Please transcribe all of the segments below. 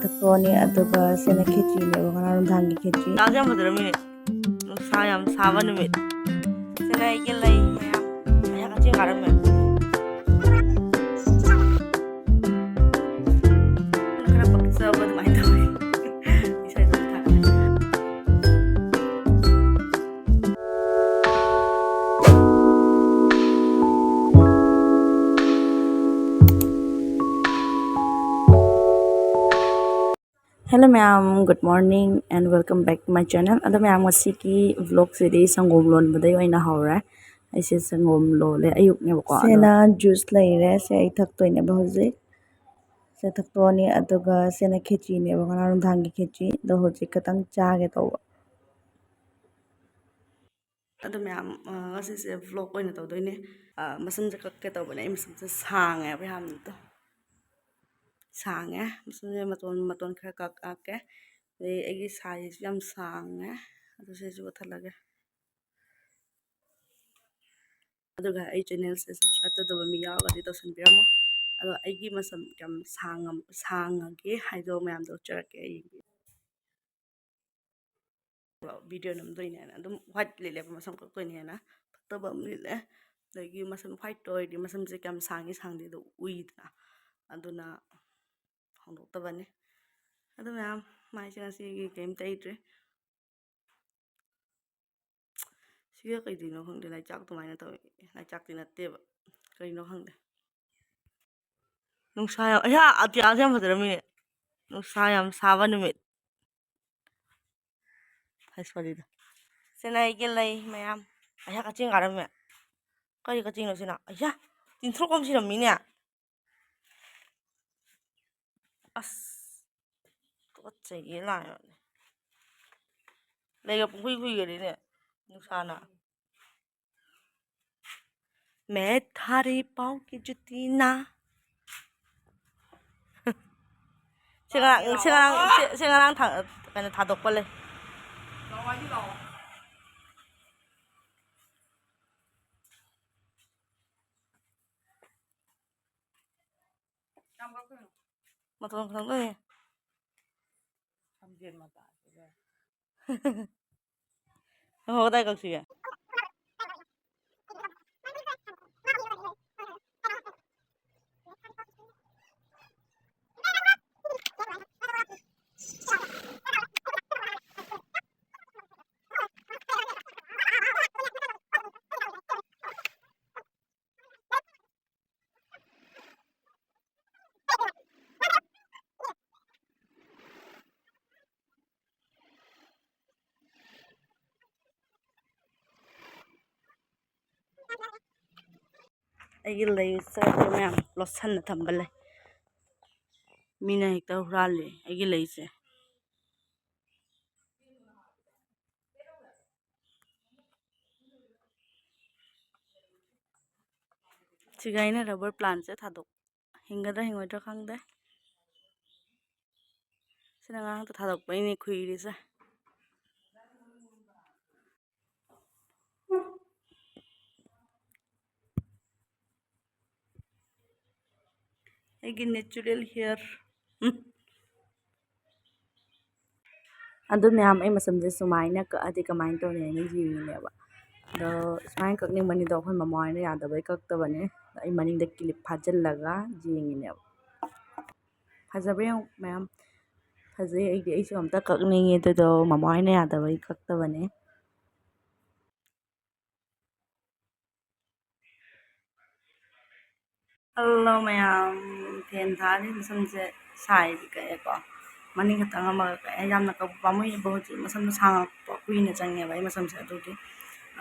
ꯊꯛꯇꯣꯛꯑꯅꯤ ꯑꯗꯨꯒ ꯁꯤꯅ ꯈꯦꯆꯤꯅꯦꯕ ꯉꯔꯥꯡ ꯅꯨꯡꯗꯥꯡꯒꯤ ꯈꯦꯆꯤ ꯆꯥꯛꯁꯦ ꯌꯥꯝ ꯐꯖꯔꯝꯃꯤꯅꯦ ꯅꯨꯡꯁꯥ ꯌꯥꯝ ꯁꯥꯕ ꯅꯨꯃꯤꯠ ꯁꯤꯅ ꯑꯩꯒꯤ ꯂꯩ ꯃꯌꯥꯝ ꯑꯩꯍꯥꯛ ꯀꯛꯆꯤꯡ ꯀꯥꯔꯝꯃꯦ ꯈꯔ ꯄꯛꯆꯕ ꯑꯗꯨꯃꯥꯏꯅ ꯇꯧꯋꯤ ꯏꯁꯩꯗꯣ ꯊꯥꯒꯠꯂꯦ Hello ma'am, good morning and welcome back to my channel. Ado ma'am ngasiki vlog sidi sangom lon baday oina hawra. Aise sangom lole ayuk ne bako. Sena juice laire se ay thaktoy ne ba hojik. Se thaktoani aduga sena khichi ne ba ngana dhangi khichi do hojik katang chaage tawa. ꯑꯗꯣ ꯃꯌꯥꯝ ꯉꯁꯤꯁꯦ ꯚ꯭ꯂꯣꯛ ꯑꯣꯏꯅ ꯇꯧꯗꯣꯏꯅꯦ ꯃꯁꯝꯁꯦ ꯀꯛꯀꯦ ꯇꯧꯕꯅꯦ ꯑꯩ ꯃꯁꯝꯁꯦ ꯁꯥꯡꯉꯦꯕ ꯌꯥꯝꯅ ꯁꯥꯡꯉꯦ ꯃꯁꯝꯁꯦ ꯃꯇꯣꯟ ꯈꯔ ꯀꯛꯀꯦ ꯑꯗꯩ ꯑꯩꯒꯤ ꯁꯥꯏꯖꯁꯨ ꯌꯥꯝ ꯁꯥꯡꯉꯦ ꯑꯗꯨ ꯁꯤꯁꯨ ꯀꯛꯊꯠꯂꯒꯦ ꯑꯗꯨꯒ ꯑꯩ ꯆꯦꯅꯦꯜꯁꯦ ꯁꯕꯁꯀ꯭ꯔꯥꯏꯕ ꯇꯧꯗꯕ ꯃꯤ ꯌꯥꯎꯔꯒꯗꯤ ꯇꯧꯁꯟꯕꯤꯔꯝꯃꯣ ꯑꯗꯣ ꯑꯩꯒꯤ ꯃꯁꯝ ꯌꯥꯝ ꯁꯥꯡꯉꯒꯦ ꯍꯥꯏꯗꯣ ꯃꯌꯥꯝꯗꯣ ꯎꯠꯆꯔꯛꯀꯦ ꯑꯩ ꯚꯤꯗꯤꯑꯣ ꯅꯝꯗꯣꯏꯅꯦꯅ ꯑꯗꯨꯝ ꯋꯥꯏꯠ ꯂꯤꯠꯂꯦꯕ ꯃꯁꯝ ꯀꯛꯇꯣꯏꯅꯦꯅ ꯐꯠꯇꯕ ꯑꯃ ꯂꯤꯠꯂꯦ ꯑꯗꯒꯤ ꯃꯁꯝ ꯋꯥꯏꯠꯇ ꯑꯣꯏꯔꯗꯤ ꯃꯁꯝꯁꯦ ꯀꯌꯥꯝ ꯁꯥꯡꯉꯤ ꯁꯥꯡꯗꯦꯗꯣ ꯎꯏꯗꯅ ꯑꯗꯨꯅ ꯍꯣꯡꯗꯣꯛꯇꯕꯅꯤ ꯑꯗꯨ ꯃꯌꯥꯝ ꯃꯥꯏꯁꯦ ꯉꯁꯤꯒꯤ ꯀꯩꯝ ꯇꯩꯗ꯭ꯔꯤ ꯁꯤꯒ ꯀꯩꯗꯣꯏꯅꯣ ꯈꯪꯗꯦ ꯂꯩꯆꯥꯛ ꯑꯗꯨꯃꯥꯏꯅ ꯇꯧꯋꯤ ꯂꯩꯆꯥꯛꯇꯤ ꯅꯠꯇꯦꯕ ꯀꯩꯅꯣ ꯈꯪꯗꯦ ꯅꯨꯡꯁꯥ ꯌꯥꯝ ꯑꯇꯤꯌꯥꯁꯦ ꯌꯥꯝ ꯐꯖꯔꯝꯃꯤꯅꯦ ꯅꯨꯡꯁꯥ ꯌꯥꯝ ꯁꯥꯕ ꯅꯨꯃꯤꯠ ꯁꯣꯔꯤꯗ ꯁꯤꯅ ꯑꯩꯒꯤ ꯂꯩ ꯃꯌꯥꯝ ꯑꯩꯍꯥꯛ ꯀꯛꯆꯤꯡ ꯀꯥꯔꯝꯃꯦ ꯀꯔꯤ ꯀꯛꯆꯤꯡꯅꯣ ꯁꯤꯅ ꯑꯩꯌꯥ ꯇꯤꯟꯊ꯭ꯔꯣꯛ ꯑꯃ ꯁꯤꯔꯝꯃꯤꯅꯦ ꯑꯁ ꯇꯨꯀꯠꯆꯩꯌꯦ ꯂꯥꯛꯑꯦ ꯂꯩꯒ ꯄꯨꯡꯈꯨꯏ ꯈꯨꯏꯒꯔꯤꯅꯦ ꯅꯨꯡꯁꯥꯅ मैं थारे पाँव की जुती ना ꯁꯤ ꯉꯔꯥꯡ ꯀꯩꯅꯣ ꯊꯥꯗꯣꯛꯄ ꯂꯩ ꯃꯇꯣꯟ ꯈꯛꯇꯪ ꯂꯩ ꯍꯣ ꯀꯗꯥꯏ ꯀꯛꯁꯤꯒꯦ ꯑꯩꯒꯤ ꯂꯩ ꯆꯠꯄ ꯃꯌꯥꯝ ꯂꯣꯠꯁꯟꯅ ꯊꯝꯕ ꯂꯩ ꯃꯤꯅ ꯍꯦꯛꯇ ꯍꯨꯔꯥꯜꯂꯦ ꯑꯩꯒꯤ ꯂꯩꯁꯦ ꯁꯤꯒ ꯑꯩꯅ ꯔꯕꯔ ꯄ꯭ꯂꯥꯟꯁꯦ ꯍꯤꯡꯒꯗ꯭ꯔꯥ ꯍꯤꯡꯉꯣꯏꯗ꯭ꯔꯥ ꯈꯪꯗꯦ ꯁꯤꯅ ꯉꯔꯥꯡꯇ ꯊꯥꯗꯣꯛꯄꯩꯅꯦ ꯈꯨꯏꯔꯤꯁꯦ ꯑꯩꯒꯤ ꯅꯦꯆꯔꯦꯜ ꯍꯤꯌꯔ ꯑꯗꯨ ꯃꯌꯥꯝ ꯑꯩ ꯃꯁꯝꯁꯦ ꯁꯨꯃꯥꯏꯅ ꯀꯛꯑꯗꯤ ꯀꯃꯥꯏꯅ ꯇꯧꯅꯤ ꯍꯥꯏꯅ ꯌꯦꯡꯉꯤꯅꯦꯕ ꯑꯗꯣ ꯁꯨꯃꯥꯏꯅ ꯀꯛꯅꯤꯡꯕꯅꯤꯗꯣ ꯑꯩꯈꯣꯏ ꯃꯃꯥ ꯍꯣꯏꯅ ꯌꯥꯗꯕꯩ ꯀꯛꯇꯕꯅꯦ ꯑꯩ ꯃꯅꯤꯡꯗ ꯀ꯭ꯂꯤꯞ ꯐꯥꯖꯤꯜꯂꯒ ꯌꯦꯡꯉꯤꯅꯦꯕ ꯐꯖꯕ꯭ꯔꯥ ꯌꯦꯡꯉꯨ ꯃꯌꯥꯝ ꯐꯖꯩ ꯑꯩꯁꯨ ꯑꯝꯇ ꯀꯛꯅꯤꯡꯉꯦ ꯑꯗꯨꯗꯣ ꯃꯃꯥ ꯍꯣꯏꯅ ꯌꯥꯗꯕꯩ ꯀꯛꯇꯕꯅꯦ ꯍꯜꯂꯣ ꯃꯌꯥꯝ ꯐꯦꯟ ꯊꯥꯔꯤ ꯃꯁꯝꯁꯦ ꯁꯥꯏꯗꯤ ꯀꯛꯑꯦꯀꯣ ꯃꯅꯤꯡ ꯈꯛꯇꯪ ꯑꯃꯒ ꯀꯛꯑꯦ ꯌꯥꯝꯅ ꯀꯛꯄ ꯄꯥꯝꯃꯨꯏꯕ ꯍꯧꯖꯤꯛ ꯃꯁꯝꯗꯣ ꯁꯥꯡꯉꯛꯄ ꯀꯨꯏꯅ ꯆꯪꯉꯦꯕ ꯑꯩ ꯃꯁꯝꯁꯦ ꯑꯗꯨꯒꯤ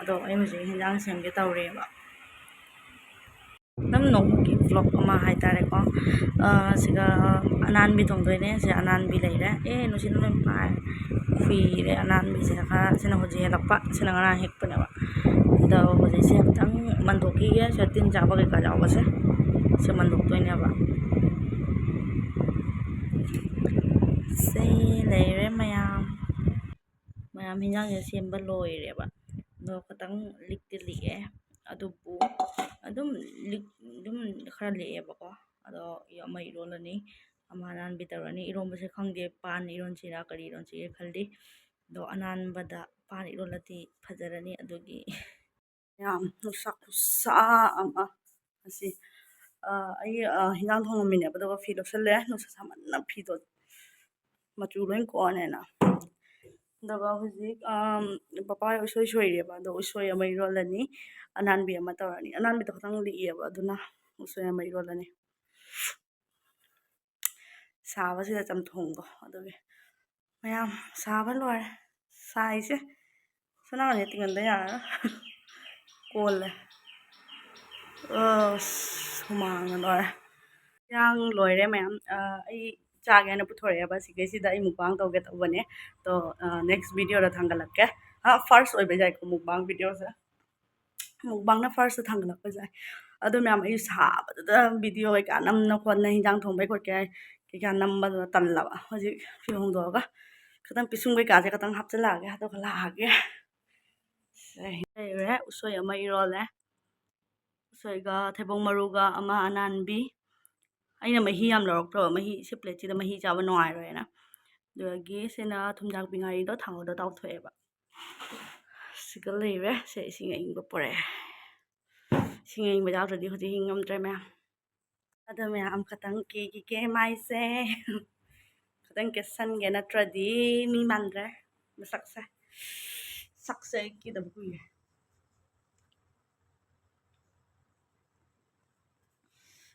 ꯑꯗꯣ ꯑꯩ ꯍꯧꯖꯤꯛ ꯍꯦꯟꯖꯥꯡ ꯁꯦꯝꯒꯦ ꯇꯧꯔꯦꯕ ꯑꯗꯨꯝ ꯅꯣꯡꯃꯒꯤ ꯚ꯭ꯂꯣꯛ ꯑꯃ ꯍꯥꯏꯇꯥꯔꯦꯀꯣ ꯁꯤꯒ ꯑꯅꯥꯟꯕꯤ ꯊꯣꯡꯗꯣꯏꯅꯦ ꯁꯤ ꯑꯅꯥꯟꯕꯤ ꯂꯩꯔꯦ ꯅꯨꯡꯁꯤꯠꯅ ꯂꯣꯏ ꯄꯥꯏ ꯈꯨꯏꯔꯦ ꯑꯅꯥꯟꯕꯤꯁꯤꯅ ꯈꯔ ꯁꯤꯅ ꯍꯧꯖꯤꯛ ꯍꯦꯜꯂꯛꯄ ꯁꯤꯅ ꯉꯔꯥꯡ ꯍꯦꯛꯄꯅꯦꯕ ꯑꯗꯣ ꯍꯧꯖꯤꯛꯁꯦ ꯑꯃꯨꯛꯇꯪ ꯃꯟꯊꯣꯛꯈꯤꯒꯦ ꯁꯤꯗ ꯇꯤꯟ ꯆꯥꯕ ꯀꯩꯀꯥ ꯌꯥꯎꯕꯁꯦ ꯁꯤ ꯃꯟꯊꯣꯛꯇꯣꯏꯅꯦꯕ ꯁꯤ ꯂꯩꯔꯦ ꯃꯌꯥꯝ ꯍꯦꯟꯖꯥꯡꯁꯦ ꯁꯦꯝꯕ ꯂꯣꯏꯔꯦꯕ ꯑꯗꯣ ꯈꯤꯇꯪ ꯂꯤꯛꯇꯤ ꯂꯤꯛꯑꯦ ꯑꯗꯨꯕꯨ ꯑꯗꯨꯝ ꯈꯔ ꯂꯤꯛꯑꯦꯕꯀꯣ ꯑꯗꯣ ꯑꯃ ꯏꯔꯣꯜꯂꯅꯤ ꯑꯃ ꯑꯅꯥꯟꯕꯤ ꯇꯧꯔꯅꯤ ꯏꯔꯣꯝꯕꯁꯦ ꯈꯪꯗꯦ ꯄꯥꯟ ꯏꯔꯣꯟꯁꯤꯔꯥ ꯀꯔꯤ ꯏꯔꯣꯟꯁꯤꯒꯦ ꯈꯜꯂꯤ ꯑꯗꯣ ꯑꯅꯥꯟꯕꯗ ꯄꯥꯟ ꯏꯔꯣꯜꯂꯗꯤ ꯐꯖꯔꯅꯤ ꯑꯗꯨꯒꯤ ꯌꯥꯝ ꯅꯨꯡꯁꯥ ꯈꯨꯠꯁꯥ ꯑꯃ ꯑꯁꯤ ꯑꯩ ꯍꯤꯟꯖꯥꯡ ꯊꯣꯡꯉꯝꯃꯤꯅꯦꯕ ꯑꯗꯨꯒ ꯐꯤ ꯂꯧꯁꯜꯂꯦ ꯅꯨꯡꯁꯥ ꯁꯥꯃꯟꯅ ꯐꯤꯗꯣ ꯃꯆꯨ ꯂꯣꯏ ꯀꯣꯛꯑꯅꯦꯅ ꯑꯗꯨꯒ ꯍꯧꯖꯤꯛ ꯄꯄꯥ ꯎꯁꯣꯏ ꯁꯣꯏꯔꯦꯕ ꯑꯗꯣ ꯎꯁꯣꯏ ꯑꯃ ꯏꯔꯣꯜꯂꯅꯤ ꯑꯅꯥꯟꯕꯤ ꯑꯃ ꯇꯧꯔꯅꯤ ꯑꯅꯥꯟꯕꯤꯗꯣ ꯈꯤꯇꯪ ꯂꯤꯛꯑꯦꯕ ꯑꯗꯨꯅ ꯎꯁꯣꯏ ꯑꯃ ꯏꯔꯣꯜꯂꯅꯤ ꯁꯥꯕꯁꯤꯗ ꯆꯝꯊꯣꯡꯗꯣ ꯑꯗꯨꯒꯤ ꯃꯌꯥꯝ ꯁꯥꯕ ꯂꯣꯏꯔꯦ ꯁꯥꯏꯁꯦ ꯁꯅꯥꯒꯅꯤ ꯇꯤꯡꯍꯟꯗ ꯌꯥꯔꯔꯣꯏ ꯀꯣꯜꯂꯦ ꯍꯨꯃꯥꯡꯅ ꯂꯣꯏꯔꯦ ꯏꯟꯖꯥꯡ ꯂꯣꯏꯔꯦ ꯃꯌꯥꯝ ꯑꯩ ꯆꯥꯒꯦꯅ ꯄꯨꯊꯣꯔꯛꯑꯦꯕ ꯁꯤꯒꯩꯁꯤꯗ ꯑꯩ ꯃꯨꯛꯕꯥꯡ ꯇꯧꯒꯦ ꯇꯧꯕꯅꯦ ꯑꯗꯣ ꯅꯦꯛꯁ ꯚꯤꯗꯤꯑꯣꯗ ꯊꯥꯡꯒꯠꯂꯛꯀꯦ ꯐꯥꯔꯁ ꯑꯣꯏꯕ ꯌꯥꯏꯀꯣ ꯃꯨꯛꯕꯥꯡ ꯚꯤꯗꯤꯑꯣꯁꯦ ꯃꯨꯛꯕꯥꯡꯅ ꯐꯥꯔꯁꯇ ꯊꯥꯡꯒꯠꯂꯛꯄ ꯌꯥꯏ ꯑꯗꯣ ꯃꯌꯥꯝ ꯑꯩ ꯁꯥꯕꯗꯨꯗ ꯚꯤꯗꯤꯑꯣ ꯀꯩꯀꯥ ꯅꯝꯅ ꯈꯣꯠꯅ ꯍꯤꯟꯖꯥꯡ ꯊꯣꯡꯕꯩ ꯈꯣꯠꯀꯦ ꯀꯩꯀꯥ ꯅꯝꯕꯗꯨꯅ ꯇꯜꯂꯕ ꯍꯧꯖꯤꯛ ꯐꯤ ꯍꯣꯡꯗꯣꯛꯑꯒ ꯈꯤꯇꯪ ꯄꯤꯁꯨꯝ ꯀꯩꯀꯥꯁꯦ ꯈꯤꯇꯪ ꯍꯥꯞꯆꯤꯜꯂꯛꯑꯒꯦ ꯑꯗꯨꯒ ꯂꯥꯛꯑꯒꯦ ꯂꯩꯔꯦ ꯎꯁꯣꯏ ꯑꯃ ꯏꯔꯣꯜꯂꯦ ꯎꯁꯣꯏꯒ ꯊꯩꯕꯣꯡ ꯃꯔꯨꯒ ꯑꯃ ꯑꯅꯥꯟꯕꯤ ꯑꯩꯅ ꯃꯍꯤ ꯌꯥꯝ ꯂꯧꯔꯛꯇ꯭ꯔꯕ ꯃꯍꯤ ꯁꯤ ꯄ꯭ꯂꯦꯠꯁꯤꯗ ꯃꯍꯤ ꯆꯥꯕ ꯅꯨꯡꯉꯥꯏꯔꯣꯏꯅ ꯑꯗꯨꯗꯒꯤ ꯁꯤꯅ ꯊꯨꯝꯌꯥꯛꯄꯤ ꯉꯥꯔꯤꯗꯣ ꯊꯥꯎꯗ ꯇꯥꯎꯊꯣꯛꯑꯦꯕ ꯁꯤꯒ ꯂꯩꯔꯦ ꯁꯦ ꯏꯁꯤꯡ ꯑꯏꯪꯕ ꯄꯨꯔꯛꯑꯦ ꯏꯁꯤꯡ ꯑꯏꯪꯕ ꯌꯥꯎꯗ꯭ꯔꯗꯤ ꯍꯧꯖꯤꯛ ꯍꯤꯡ ꯉꯝꯗ꯭ꯔꯦ ꯃꯌꯥꯝ ꯑꯗꯣ ꯃꯌꯥꯝ ꯈꯇꯪ ꯀꯦꯈꯤꯒꯦ ꯃꯥꯏꯁꯦ ꯈꯤꯇꯪ ꯀꯦꯁꯟꯒꯦ ꯅꯠꯇ꯭ꯔꯗꯤ ꯃꯤ ꯃꯥꯟꯗ꯭ꯔꯦ ꯃꯁꯛꯁꯦ ꯁꯛꯁꯦ ꯑꯩ ꯀꯦꯗꯕ ꯀꯨꯏꯔꯦ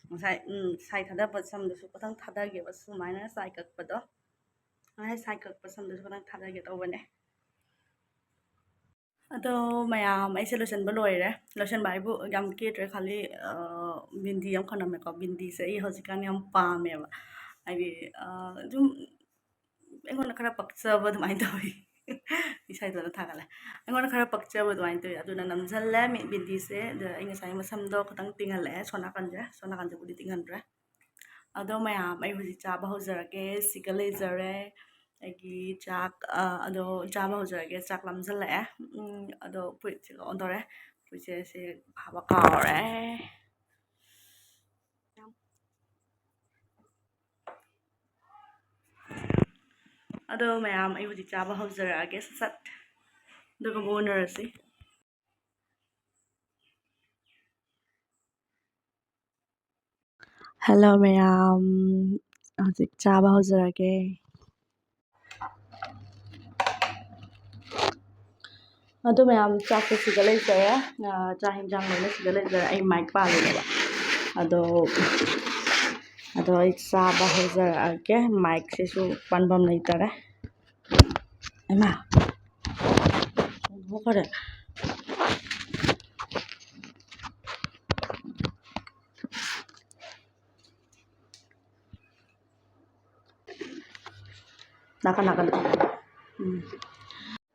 ꯉꯁꯥꯏ ꯁꯥꯏ ꯊꯥꯗꯕ ꯁꯝꯗꯨꯁꯨ ꯈꯤꯇꯪ ꯊꯥꯗꯒꯦꯕ ꯁꯨꯃꯥꯏꯅ ꯁꯥꯏ ꯀꯛꯄꯗꯣ ꯉꯁꯥꯏ ꯁꯥꯏ ꯀꯛꯄ ꯁꯝꯗꯨꯁꯨ ꯈꯤꯇꯪ ꯊꯥꯗꯒꯦ ꯇꯧꯕꯅꯦ ꯑꯗꯣ ꯃꯌꯥꯝ ꯑꯩꯁꯦ ꯂꯣꯏꯁꯤꯟꯕ ꯂꯣꯏꯔꯦ ꯂꯣꯏꯁꯤꯟꯕ ꯍꯥꯏꯕꯨ ꯌꯥꯝ ꯀꯦꯗ꯭ꯔꯦ ꯈꯜꯂꯤ ꯕꯤꯟꯗꯤ ꯑꯃ ꯈꯜꯂꯝꯃꯦꯀꯣ ꯕꯤꯟꯗꯤꯁꯦ ꯑꯩ ꯍꯧꯖꯤꯛꯀꯥꯟ ꯌꯥꯝ ꯄꯥꯝꯃꯦꯕ ꯍꯥꯏꯗꯤ ꯑꯗꯨꯝ ꯑꯩꯉꯣꯟꯗ ꯈꯔ ꯄꯛꯆꯕ ꯑꯗꯨꯃꯥꯏꯅ ꯇꯧꯋꯤ ꯏꯁꯩꯗꯨꯅ ꯊꯥꯒꯠꯂꯦ ꯑꯩꯉꯣꯟꯗ ꯈꯔ ꯄꯛꯆꯕ ꯑꯗꯨꯃꯥꯏꯅ ꯇꯧꯋꯤ ꯑꯗꯨꯅ ꯅꯝꯁꯤꯜꯂꯦ ꯕꯤꯟꯗꯤꯁꯦ ꯑꯗ ꯑꯩ ꯉꯁꯥꯏ ꯃꯁꯝꯗꯣ ꯈꯤꯇꯪ ꯇꯤꯡꯍꯜꯂꯛꯑꯦ ꯁꯣꯝ ꯅꯥꯀꯟꯁꯦꯕꯨꯗꯤ ꯇꯤꯡꯍꯟꯗ꯭ꯔꯦ ꯑꯗꯣ ꯃꯌꯥꯝ ꯑꯩ ꯍꯧꯖꯤꯛ ꯆꯥꯕ ꯍꯧꯖꯔꯒꯦ ꯁꯤꯒ ꯂꯩꯖꯔꯦ ꯑꯩꯒꯤ ꯆꯥꯛ ꯑꯗꯣ ꯆꯥꯕ ꯍꯧꯖꯔꯒꯦ ꯆꯥꯛ ꯂꯥꯝꯁꯤꯜꯂꯛꯑꯦ ꯑꯗꯣ ꯐꯨꯔꯤꯠꯁꯦ ꯑꯣꯟ ꯇꯧꯔꯦ ꯐꯨꯔꯤꯠꯁꯦ ꯁꯤ ꯍꯥꯞꯄ ꯀꯥꯎꯔꯦ ꯑꯗꯣ ꯃꯌꯥꯝ ꯑꯩ ꯍꯧꯖꯤꯛ ꯆꯥꯕ ꯍꯧꯖꯔꯛꯑꯒꯦ ꯁꯠ ꯑꯗꯨꯒ ꯑꯃꯨꯛ ꯎꯅꯔꯁꯤ ꯍꯦꯜꯂꯣ ꯃꯌꯥꯝ ꯍꯧꯖꯤꯛ ꯆꯥꯕ ꯍꯧꯖꯔꯒꯦ ꯑꯗꯣ ꯃꯌꯥꯝ ꯆꯥꯛꯁꯦ ꯁꯤꯗ ꯂꯩꯖꯔꯦ ꯆꯥꯛ ꯌꯦꯟꯖꯥꯡ ꯂꯣꯏꯅ ꯁꯤꯗ ꯂꯩꯖꯔꯦ ꯑꯩ ꯃꯥꯏꯛ ꯄꯥꯜꯂꯤꯅꯦꯕ ꯑꯗꯣ ꯑꯩ ꯆꯥꯕ ꯍꯧꯖꯔꯛꯑꯒꯦ ꯃꯥꯏꯛꯁꯤꯁꯨ ꯄꯥꯟꯐꯝ ꯂꯩꯇꯔꯦ ꯏꯃꯥ ꯈꯔꯦ ꯅꯥꯀꯟ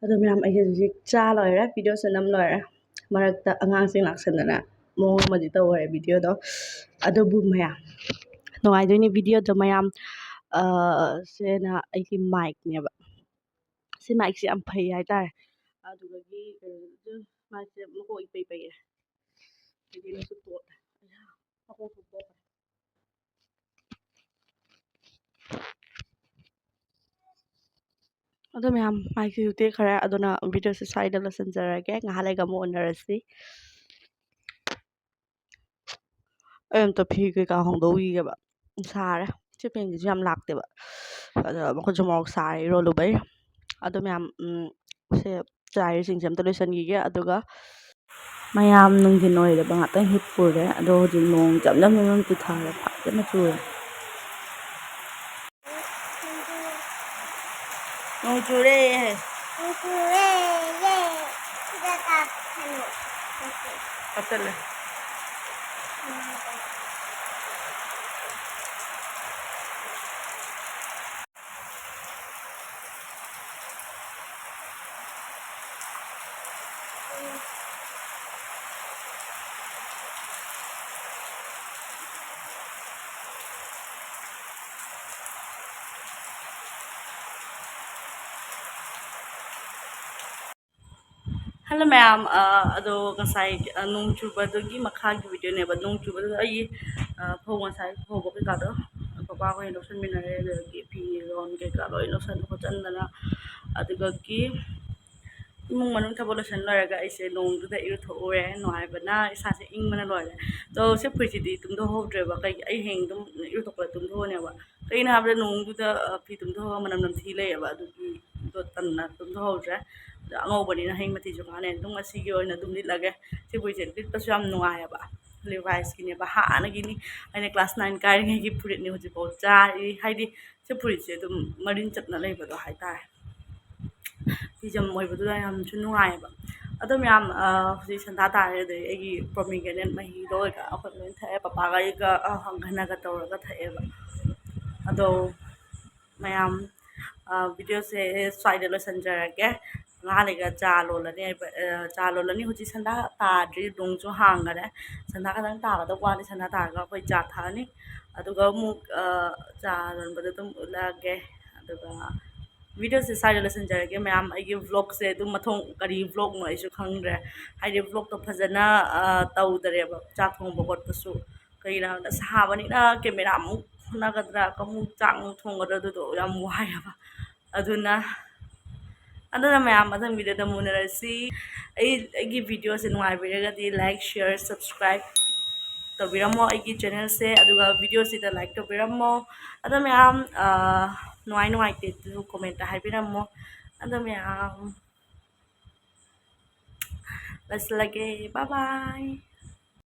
ꯑꯗꯣ ꯃꯌꯥꯝ ꯑꯩꯁꯦ ꯍꯧꯖꯤꯛ ꯆꯥ ꯂꯣꯏꯔꯦ ꯚꯤꯗꯤꯑꯣꯁꯨ ꯅꯝ ꯂꯣꯏꯔꯦ ꯃꯔꯛꯇ ꯑꯉꯥꯡꯁꯤꯡ ꯂꯥꯛꯁꯟꯗꯅ ꯃꯑꯣꯡ ꯑꯃꯗꯤ ꯇꯧꯔꯦ ꯚꯤꯗꯤꯑꯣꯗꯣ ꯑꯗꯨꯕꯨ ꯃꯌꯥꯝ ꯅꯨꯡꯉꯥꯏꯗꯣꯏꯅꯦ ꯚꯤꯗꯤꯑꯣꯗꯣ ꯃꯌꯥꯝ ꯁꯤꯅ ꯑꯩꯒꯤ ꯃꯥꯏꯛꯅꯦꯕ ꯁꯤ ꯃꯥꯏꯛꯁꯦ ꯌꯥꯝ ꯐꯩ ꯍꯥꯏꯇꯥꯔꯦ ꯑꯗꯨꯗꯒꯤ ꯃꯥꯏꯛꯁꯦ ꯃꯀꯣꯛ ꯏꯄꯩ ꯄꯩꯔꯦ ꯍꯥꯏꯗꯤꯅꯁꯨ ꯇꯣꯠꯂꯦ ꯃꯀꯣꯛꯁꯨ ꯇꯣꯠꯂꯦ ꯑꯗꯣ ꯃꯌꯥꯝ ꯃꯥꯏꯛꯁꯤꯁꯨ ꯇꯦꯛꯈ꯭ꯔꯦ ꯑꯗꯨꯅ ꯚꯤꯗꯤꯑꯣꯁꯦ ꯁ꯭ꯋꯥꯏꯗ ꯂꯣꯏꯁꯤꯟꯖꯔꯒꯦ ꯉꯥꯏꯍꯥꯛ ꯂꯩꯒ ꯑꯃꯨꯛ ꯎꯅꯔꯁꯤ ꯑꯩ ꯑꯝꯇ ꯐꯤ ꯀꯩꯀꯥ ꯍꯣꯡꯗꯣꯛꯎꯈꯤꯒꯦꯕ ꯁꯥꯔꯦ ꯁꯤ ꯄꯦꯟꯁꯤꯁꯨ ꯌꯥꯝ ꯂꯥꯛꯇꯦꯕ ꯑꯗ ꯃꯈꯨꯠꯁꯨ ꯃꯣꯔꯣꯛ ꯁꯥꯔꯦ ꯏꯔꯣꯜꯂꯨꯕꯩ ꯑꯗꯣ ꯃꯌꯥꯝ ꯁꯦ ꯆꯥꯏꯔꯤꯁꯤꯡꯁꯦ ꯑꯝꯇ ꯂꯣꯏꯁꯤꯟꯈꯤꯒꯦ ꯑꯗꯨꯒ ꯃꯌꯥꯝ ꯅꯨꯡꯊꯤꯟ ꯑꯣꯏꯔꯕ ꯉꯥꯛꯇꯪ ꯍꯤꯞꯄꯨꯔꯦ ꯑꯗꯣ ꯍꯧꯖꯤꯛ ꯅꯣꯡ ꯖꯝ ꯆꯨꯊꯥꯔꯦ ꯐꯖꯅ ꯆꯨꯔꯦ ꯅꯣꯡ ꯆꯨꯔꯦ ꯍꯥꯞꯆꯜꯂꯦ ꯍꯜꯂꯣ ꯃꯌꯥꯝ ꯑꯗꯣ ꯉꯁꯥꯏ ꯅꯣꯡ ꯆꯨꯕꯗꯨꯒꯤ ꯃꯈꯥꯒꯤ ꯚꯤꯗꯤꯑꯣꯅꯦꯕ ꯅꯣꯡ ꯆꯨꯕꯗꯨꯗ ꯑꯩ ꯐꯧ ꯉꯁꯥꯏ ꯐꯧꯕ ꯀꯩꯀꯥꯗꯣ ꯄꯥꯈꯣꯏ ꯂꯧꯁꯟꯃꯤꯟꯅꯔꯦ ꯑꯗꯒꯤ ꯐꯤꯔꯣꯟ ꯀꯩꯀꯥ ꯂꯣꯏ ꯂꯧꯁꯟ ꯈꯣꯠꯆꯟꯗꯅ ꯑꯗꯨꯒꯤ ꯏꯃꯨꯡ ꯃꯅꯨꯡ ꯊꯕꯛ ꯂꯣꯏꯁꯟ ꯂꯣꯏꯔꯒ ꯑꯩꯁꯦ ꯅꯣꯡꯗꯨꯗ ꯏꯔꯨꯊꯣꯛꯎꯔꯦ ꯅꯨꯡꯉꯥꯏꯕꯅ ꯏꯁꯥꯁꯦ ꯏꯪꯕꯅ ꯂꯣꯏꯔꯦ ꯑꯗꯣ ꯁꯤ ꯐꯨꯔꯤꯠꯁꯤꯗꯤ ꯇꯨꯝꯊꯣꯛꯍꯧꯗ꯭ꯔꯦꯕ ꯀꯩꯒꯤ ꯑꯩ ꯍꯌꯦꯡ ꯑꯗꯨꯝ ꯏꯔꯨꯊꯣꯛꯄꯗ ꯇꯨꯝꯊꯣꯛꯑꯅꯦꯕ ꯀꯩꯒꯤꯅꯣ ꯍꯥꯏꯕꯗ ꯅꯣꯡꯗꯨꯗ ꯐꯤ ꯇꯨꯝꯊꯣꯛꯑꯒ ꯃꯅꯝ ꯅꯝꯊꯤ ꯂꯩꯌꯦꯕ ꯑꯗꯨꯒꯤ ꯇꯟꯅ ꯇꯨꯝꯊꯣꯛꯍꯧꯗ꯭ꯔꯦ ꯑꯗꯣ ꯑꯉꯧꯕꯅꯤꯅ ꯍꯌꯦꯡ ꯃꯊꯤꯁꯨ ꯀꯥꯟꯅꯩ ꯑꯗꯨꯝ ꯉꯁꯤꯒꯤ ꯑꯣꯏꯅ ꯑꯗꯨꯝ ꯂꯤꯠꯂꯒꯦ ꯁꯤ ꯐꯨꯔꯤꯠꯁꯦ ꯂꯤꯠꯄꯁꯨ ꯌꯥꯝ ꯅꯨꯡꯉꯥꯏꯌꯦꯕ ꯂꯤꯚꯥꯏꯁꯀꯤꯅꯦꯕ ꯍꯥꯟꯅꯒꯤꯅꯤ ꯑꯩꯅ ꯀ꯭ꯂꯥꯁ 9 ꯀꯥꯔꯤꯉꯩꯒꯤ ꯐꯨꯔꯤꯠꯅꯤ ꯍꯧꯖꯤꯛꯐꯥꯎ ꯆꯥꯔꯤ ꯍꯥꯏꯗꯤ ꯁꯤ ꯐꯨꯔꯤꯠꯁꯦ ꯑꯗꯨꯝ ꯃꯔꯤꯟ ꯆꯠꯅ ꯂꯩꯕꯗꯣ ꯍꯥꯏꯇꯥꯔꯦ ꯐꯤꯖꯝ ꯑꯣꯏꯕꯗꯨꯗ ꯌꯥꯝꯁꯨ ꯅꯨꯡꯉꯥꯏꯌꯦꯕ ꯑꯗꯣ ꯃꯌꯥꯝ ꯍꯧꯖꯤꯛ ꯁꯟꯗꯥ ꯇꯥꯔꯦ ꯑꯗꯩ ꯑꯩꯒꯤ ꯄ꯭ꯔꯣꯃꯤꯒ꯭ꯔꯦꯅꯦꯠ ꯃꯍꯤꯗꯣ ꯑꯣꯏꯒ ꯑꯩꯈꯣꯏ ꯂꯣꯏꯅ ꯊꯛꯑꯦ ꯄꯄꯥꯒ ꯑꯩꯒ ꯍꯪꯒꯅꯒ ꯇꯧꯔꯒ ꯊꯛꯑꯦꯕ ꯑꯗꯣ ꯃꯌꯥꯝ ꯚꯤꯗꯤꯑꯣꯁꯦ ꯁ꯭ꯋꯥꯏꯗ ꯂꯣꯏꯁꯤꯟꯖꯔꯒꯦ ꯉꯥꯏꯍꯥꯛ ꯂꯩꯒ ꯆꯥ ꯂꯣꯜꯂꯅꯤ ꯍꯧꯖꯤꯛ ꯁꯟꯗꯥ ꯇꯥꯗ꯭ꯔꯤ ꯅꯣꯡꯁꯨ ꯍꯥꯡꯈꯔꯦ ꯁꯟꯗꯥ ꯈꯛꯇꯪ ꯇꯥꯒꯗꯧꯕ ꯋꯥꯠꯂꯤ ꯁꯟꯗꯥ ꯇꯥꯔꯒ ꯑꯩꯈꯣꯏ ꯆꯥ ꯊꯛꯑꯅꯤ ꯑꯗꯨꯒ ꯑꯃꯨꯛ ꯆꯥ ꯂꯣꯟꯕꯗ ꯑꯗꯨꯝ ꯎꯠꯂꯛꯑꯒꯦ ꯑꯗꯨꯒ ꯚꯤꯗꯤꯑꯣꯁꯦ ꯁ꯭ꯋꯥꯏꯗ ꯂꯣꯏꯁꯤꯟꯖꯔꯒꯦ ꯃꯌꯥꯝ ꯑꯩꯒꯤ ꯚ꯭ꯂꯣꯛꯁꯦ ꯑꯗꯨꯝ ꯃꯊꯣꯡ ꯀꯔꯤ ꯚ꯭ꯂꯣꯛꯅꯣ ꯑꯩꯁꯨ ꯈꯪꯗ꯭ꯔꯦ ꯍꯥꯏꯗꯤ ꯚ꯭ꯂꯣꯛꯇꯣ ꯐꯖꯅ ꯇꯧꯗꯔꯦꯕ ꯆꯥꯛ ꯊꯣꯡꯕ ꯈꯣꯠꯄꯁꯨ ꯀꯩꯒꯤꯅꯣ ꯍꯥꯏꯕꯗ ꯁꯥꯕꯅꯤꯅ ꯀꯦꯃꯦꯔꯥꯃꯨꯛ ꯍꯣꯠꯅꯒꯗ꯭ꯔꯥ ꯑꯃꯨꯛ ꯆꯥꯛꯃꯨꯛ ꯊꯣꯡꯒꯗ꯭ꯔꯥ ꯑꯗꯨꯗꯣ ꯌꯥꯝ ꯋꯥꯏꯑꯦꯕ ꯑꯗꯨꯅ ꯃꯌꯥꯝ ꯃꯊꯪ ꯚꯤꯗꯤꯑꯣꯗ ꯃꯨꯟꯅꯔꯁꯤ ꯑꯩꯒꯤ ꯚꯤꯗꯤꯑꯣꯁꯦ ꯅꯨꯡꯉꯥꯏꯕꯤꯔꯒꯗꯤ ꯂꯥꯏꯛ ꯁꯤꯌꯔ ꯁꯕꯁꯀ꯭ꯔꯥꯏꯕ ꯇꯧꯕꯤꯔꯝꯃꯣ ꯑꯩꯒꯤ ꯆꯦꯅꯦꯜꯁꯦ ꯑꯗꯨꯒ ꯚꯤꯗꯤꯑꯣꯁꯤꯗ ꯂꯥꯏꯛ ꯇꯧꯕꯤꯔꯝꯃꯣ ꯑꯗꯣ ꯃꯌꯥꯝ ꯅꯨꯡꯉꯥꯏ ꯅꯨꯡꯉꯥꯏꯇꯦ ꯑꯗꯨ ꯀꯣꯃꯦꯟꯇ ꯍꯥꯏꯕꯤꯔꯝꯃꯣ ꯑꯗꯣ ꯃꯌꯥꯝ ꯂꯣꯏꯁꯤꯜꯂꯒꯦ ꯕꯥꯏ ꯕꯥꯏ